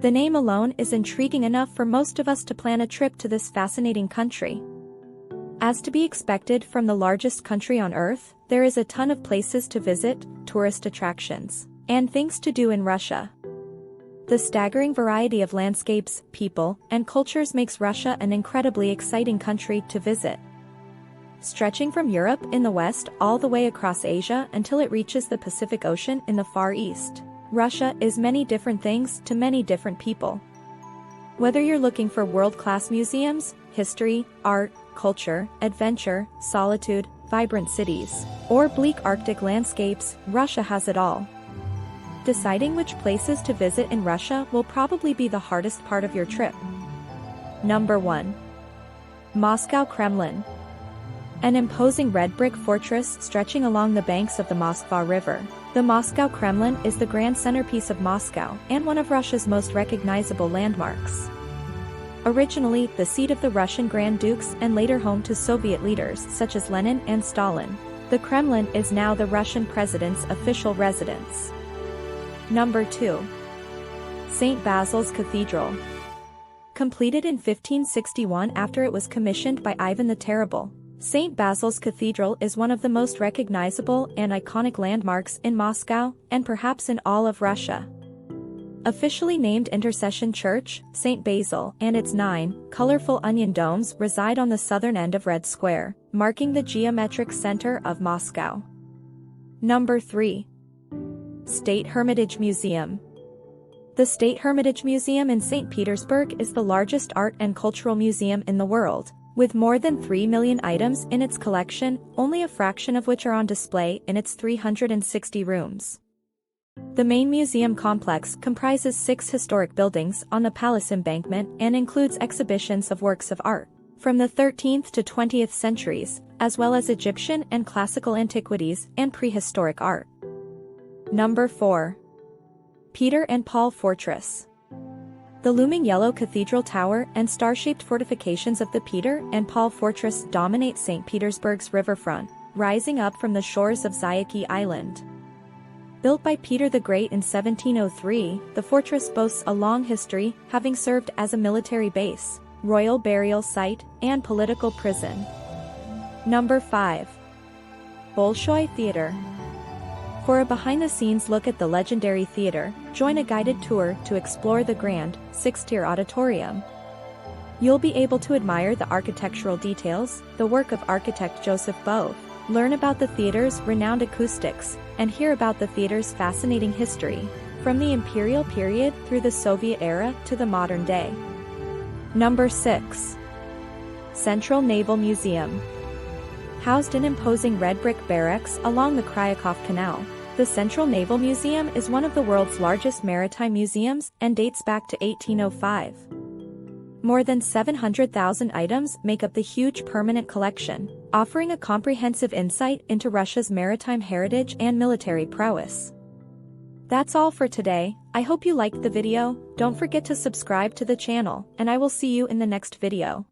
The name alone is intriguing enough for most of us to plan a trip to this fascinating country. As to be expected from the largest country on Earth, there is a ton of places to visit, tourist attractions, and things to do in Russia. The staggering variety of landscapes, people, and cultures makes Russia an incredibly exciting country to visit. Stretching from Europe in the west all the way across Asia until it reaches the Pacific Ocean in the Far East, Russia is many different things to many different people. Whether you're looking for world-class museums, history, art, culture, adventure, solitude, vibrant cities, or bleak Arctic landscapes, Russia has it all. Deciding which places to visit in Russia will probably be the hardest part of your trip. Number 1. Moscow Kremlin. An imposing red brick fortress stretching along the banks of the Moskva River. The Moscow Kremlin is the grand centerpiece of Moscow and one of Russia's most recognizable landmarks. Originally the seat of the Russian Grand Dukes and later home to Soviet leaders such as Lenin and Stalin, the Kremlin is now the Russian president's official residence. Number 2. St. Basil's Cathedral. Completed in 1561 after it was commissioned by Ivan the Terrible, St. Basil's Cathedral is one of the most recognizable and iconic landmarks in Moscow and perhaps in all of Russia. Officially named Intercession Church, St. Basil and its 9 colorful onion domes reside on the southern end of Red Square, marking the geometric center of Moscow. Number 3. State Hermitage Museum. The State Hermitage Museum in St. Petersburg is the largest art and cultural museum in the world, with more than 3 million items in its collection, only a fraction of which are on display in its 360 rooms. The main museum complex comprises 6 historic buildings on the palace embankment and includes exhibitions of works of art from the 13th to 20th centuries, as well as Egyptian and classical antiquities and prehistoric art. Number 4. Peter and Paul Fortress. The looming yellow cathedral tower and star-shaped fortifications of the Peter and Paul Fortress dominate St. Petersburg's riverfront, rising up from the shores of Zayachy Island. Built by Peter the Great in 1703, the fortress boasts a long history, having served as a military base, royal burial site, and political prison. Number 5. Bolshoi Theater. For a behind-the-scenes look at the legendary theater, join a guided tour to explore the grand, 6-tier auditorium. You'll be able to admire the architectural details, the work of architect Joseph Bove, learn about the theater's renowned acoustics, and hear about the theater's fascinating history, from the imperial period through the Soviet era to the modern day. Number 6. Central Naval Museum. Housed in imposing red brick barracks along the Kryakov Canal, the Central Naval Museum is one of the world's largest maritime museums and dates back to 1805. More than 700,000 items make up the huge permanent collection, offering a comprehensive insight into Russia's maritime heritage and military prowess. That's all for today. I hope you liked the video. Don't forget to subscribe to the channel, and I will see you in the next video.